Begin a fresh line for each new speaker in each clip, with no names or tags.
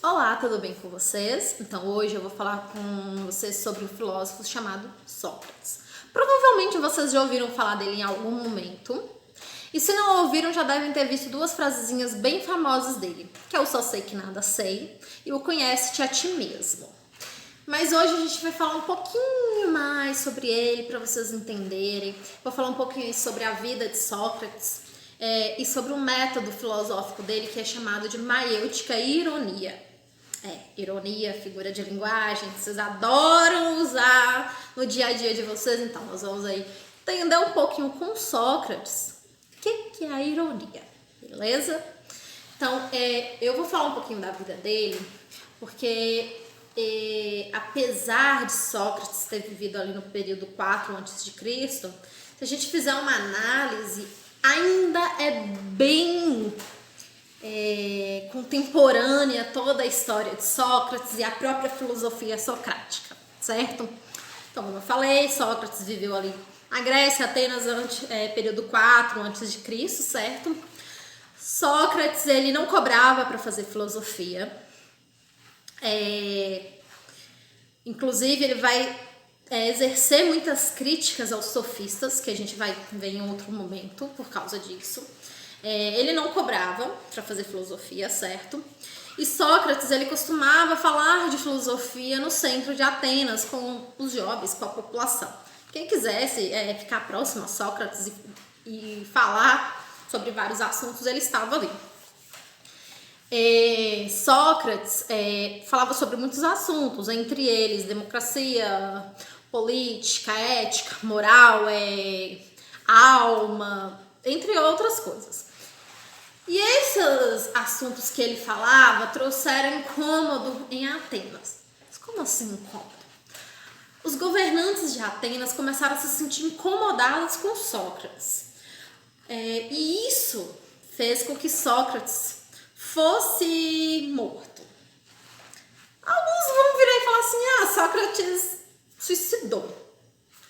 Olá, tudo bem com vocês? Então hoje eu vou falar com vocês sobre um filósofo chamado Sócrates. Provavelmente vocês já ouviram falar dele em algum momento. E se não ouviram, já devem ter visto duas frasezinhas bem famosas dele, que é o só sei que nada sei e o conhece-te a ti mesmo. Mas hoje a gente vai falar um pouquinho mais sobre ele para vocês entenderem. Vou falar um pouquinho sobre a vida de Sócrates e sobre o método filosófico dele, que é chamado de maiêutica e ironia. Ironia, figura de linguagem, que vocês adoram usar no dia a dia de vocês. Então nós vamos aí entender um pouquinho com Sócrates o que é a ironia, beleza? Então eu vou falar um pouquinho da vida dele, porque apesar de Sócrates ter vivido ali no período 4 a.C., se a gente fizer uma análise, ainda é bem contemporânea toda a história de Sócrates e a própria filosofia socrática, certo? Então, como eu falei, Sócrates viveu ali na Grécia, Atenas, período 4 a.C., certo? Sócrates, ele não cobrava para fazer filosofia. Inclusive, ele vai exercer muitas críticas aos sofistas, que a gente vai ver em outro momento por causa disso. Ele não cobrava para fazer filosofia, certo? E Sócrates, ele costumava falar de filosofia no centro de Atenas, com os jovens, com a população. Quem quisesse ficar próximo a Sócrates e falar sobre vários assuntos, ele estava ali. Sócrates falava sobre muitos assuntos, entre eles democracia, política, ética, moral, alma, entre outras coisas. E esses assuntos que ele falava trouxeram incômodo em Atenas. Mas como assim incômodo? Os governantes de Atenas começaram a se sentir incomodados com Sócrates. E isso fez com que Sócrates fosse morto. Alguns vão virar e falar assim, Sócrates suicidou.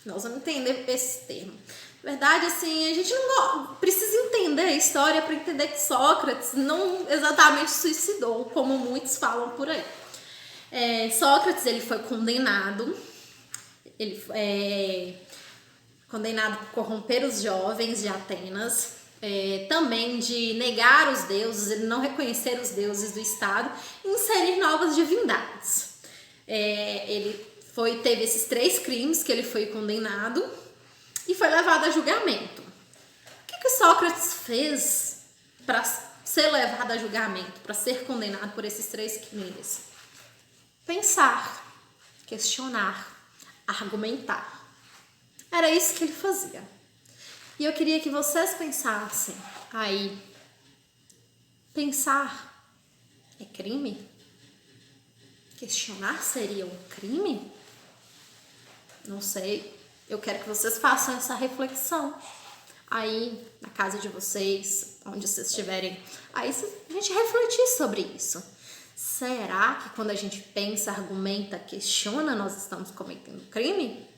Nós vamos entender esse termo. Na verdade, assim, a gente não precisa entender a história para entender que Sócrates não exatamente suicidou, como muitos falam por aí. Sócrates, ele foi condenado. Ele foi condenado por corromper os jovens de Atenas, também de negar os deuses, ele não reconhecer os deuses do Estado e inserir novas divindades. Ele teve esses 3 crimes que ele foi condenado e foi levado a julgamento. O que Sócrates fez para ser levado a julgamento, para ser condenado por esses 3 crimes? Pensar, questionar, argumentar. Era isso que ele fazia. E eu queria que vocês pensassem aí. Pensar é crime? Questionar seria um crime? Não sei. Eu quero que vocês façam essa reflexão aí na casa de vocês, onde vocês estiverem. Aí a gente refletir sobre isso. Será que quando a gente pensa, argumenta, questiona, nós estamos cometendo crime?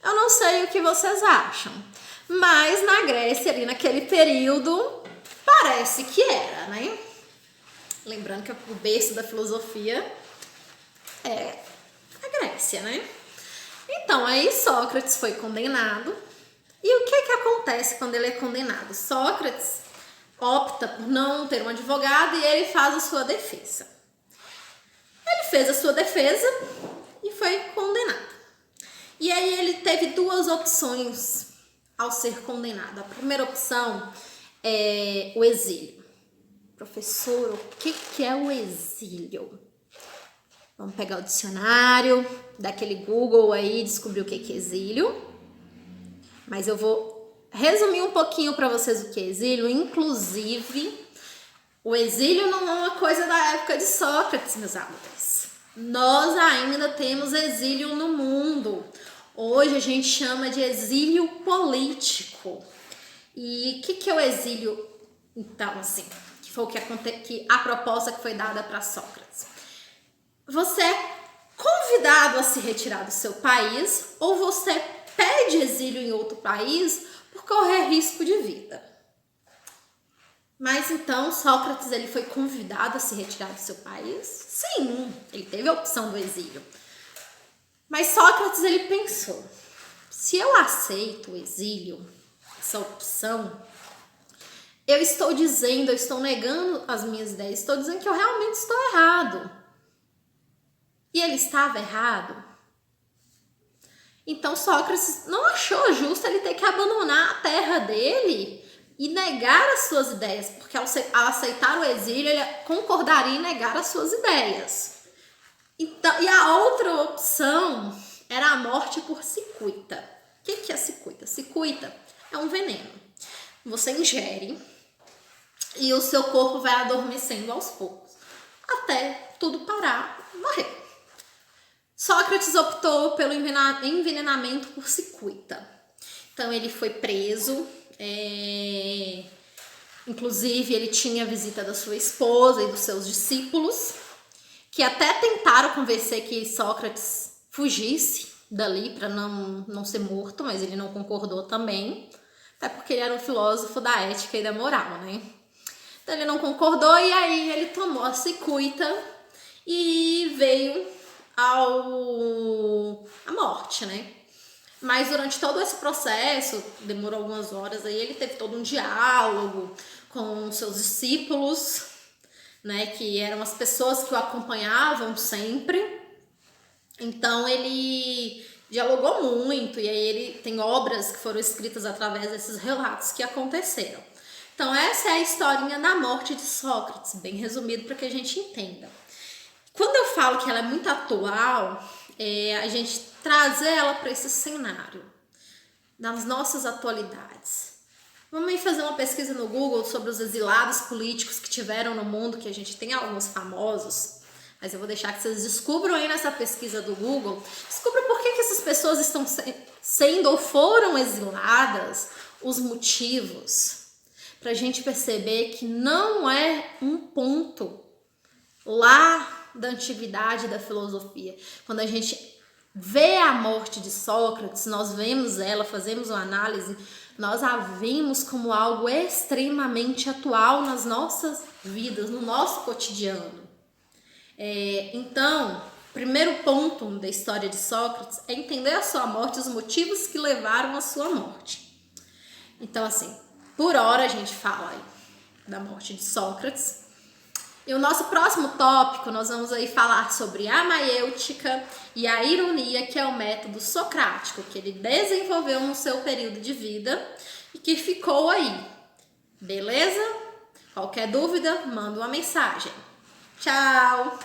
Eu não sei o que vocês acham, mas na Grécia, ali naquele período, parece que era, né? Lembrando que o berço da filosofia é a Grécia, né? Então, aí Sócrates foi condenado. E o que acontece quando ele é condenado? Sócrates opta por não ter um advogado e ele faz a sua defesa. Ele fez a sua defesa e foi condenado. E aí ele teve 2 opções ao ser condenado. A primeira opção é o exílio. Professor, o que é o exílio? Vamos pegar o dicionário, daquele Google aí, descobrir o que é exílio. Mas eu vou resumir um pouquinho para vocês o que é exílio. Inclusive, o exílio não é uma coisa da época de Sócrates, meus amores. Nós ainda temos exílio no mundo. Hoje a gente chama de exílio político. E o que é o exílio, então, assim, que foi a proposta que foi dada para Sócrates? Você é convidado a se retirar do seu país ou você pede exílio em outro país por correr risco de vida. Mas então Sócrates ele foi convidado a se retirar do seu país? Sim, ele teve a opção do exílio. Mas Sócrates ele pensou, se eu aceito o exílio, essa opção, eu estou negando as minhas ideias, estou dizendo que eu realmente estou errado. E ele estava errado. Então Sócrates não achou justo ele ter que abandonar a terra dele e negar as suas ideias, porque ao aceitar o exílio, ele concordaria em negar as suas ideias. Então, e a outra opção era a morte por cicuta. O que é cicuta? Cicuta é um veneno. Você ingere e o seu corpo vai adormecendo aos poucos, até tudo parar e morrer. Sócrates optou pelo envenenamento por cicuta. Então ele foi preso, inclusive ele tinha a visita da sua esposa e dos seus discípulos, que até tentaram convencer que Sócrates fugisse dali para não ser morto, mas ele não concordou também, até porque ele era um filósofo da ética e da moral, né? Então ele não concordou e aí ele tomou a cicuta e veio a morte, né? Mas durante todo esse processo, demorou algumas horas, aí ele teve todo um diálogo com seus discípulos, né, que eram as pessoas que o acompanhavam sempre. Então ele dialogou muito, e aí ele tem obras que foram escritas através desses relatos que aconteceram. Então essa é a historinha da morte de Sócrates, bem resumido para que a gente entenda. Quando eu falo que ela é muito atual, a gente trazer ela para esse cenário das nossas atualidades. Vamos aí fazer uma pesquisa no Google sobre os exilados políticos que tiveram no mundo, que a gente tem alguns famosos, mas eu vou deixar que vocês descubram aí nessa pesquisa do Google, descubra por que essas pessoas estão sendo ou foram exiladas, os motivos, para a gente perceber que não é um ponto lá da antiguidade da filosofia. Quando a gente vê a morte de Sócrates, nós vemos ela, fazemos uma análise, nós a vimos como algo extremamente atual nas nossas vidas, no nosso cotidiano. Então, primeiro ponto da história de Sócrates é entender a sua morte, os motivos que levaram à sua morte. Então, assim, por hora a gente fala aí da morte de Sócrates. E o nosso próximo tópico, nós vamos aí falar sobre a maiêutica e a ironia, que é o método socrático, que ele desenvolveu no seu período de vida e que ficou aí. Beleza? Qualquer dúvida, manda uma mensagem. Tchau!